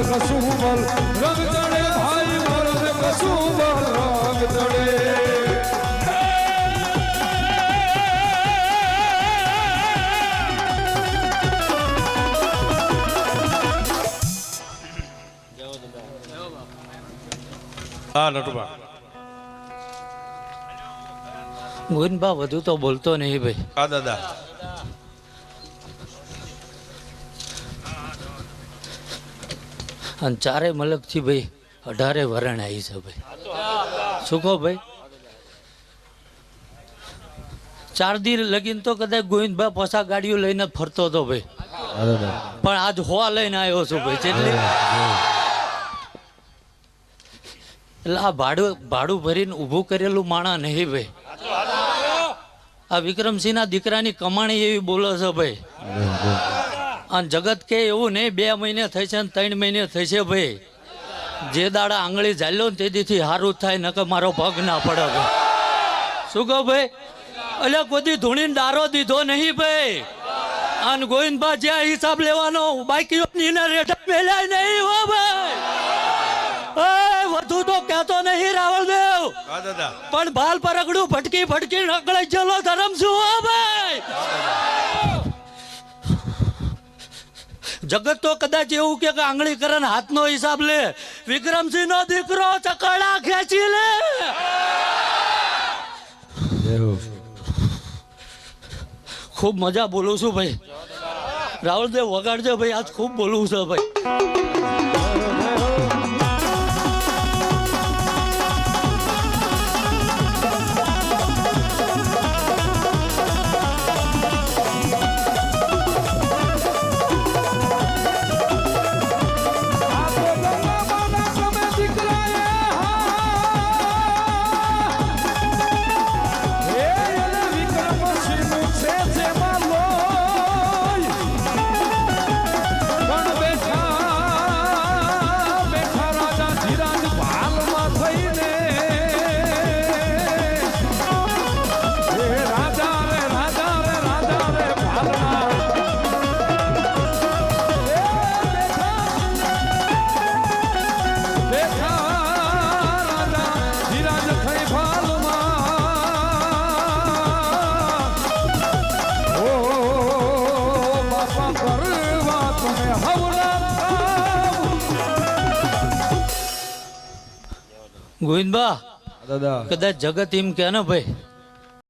કસુંબલ રંગ ચડે ભાઈ મરદ કસુંબલ રંગ ચડે હા નટુબા ગોવિંદબા વધુ તો બોલતો નહીં ભાઈ. હા દાદા અને ચારે મલકથી ભાઈ 18 વરણ આવી છે ભાઈ. શું કહો ભાઈ? 4 દી લગીન તો કદાચ ગોવિંદભાઈ પોસા ગાડીઓ લઈને ફરતો હતો ભાઈ, પણ આજ હોવા લઈને આવ્યો છું ભાઈ. જેટલી એટલે આ ભાડું ભરીને ઊભું કરેલું માણા નહીં ભાઈ. આ વિક્રમસિંહના દીકરાની કમાણી એવી બોલે છે ભાઈ. અને જગત કે એવું નહીં 2 મહિને થઈ છે ને 3 મહિને થઈ છે ભાઈ. જે દાડા આંગળી ઝાલ્યો ને તેથી સારું થાય, નકર મારો પગ ના પડે ભાઈ. શું કહો ભાઈ? એટલે કોઈ ધૂણીને દારો દીધો નહીં ભાઈ. અને ગોવિંદબા જ્યાં હિસાબ લેવાનો બાકી રેટા મેલાય નહીં હો ભાઈ. વધુ તો કહેતો નહીં રાવળદેવ, પણ બાલ પરગડું ફટકી ફટકી નકળાઈ ચલો ધરમ શું હો ભાઈ. જગત તો કદાચ એવું કે આંગળી કરે હાથનો હિસાબ લે. વિક્રમસિંહ નો દીકરો ચકડા ખેંચી લે. ખૂબ મજા બોલું છું ભાઈ. રાવળદેવ વગાડજો ભાઈ, આજ ખૂબ બોલવું છે ભાઈ. ગોવિંદબા દાદા કદાચ જગત એમ કે ને ભાઈ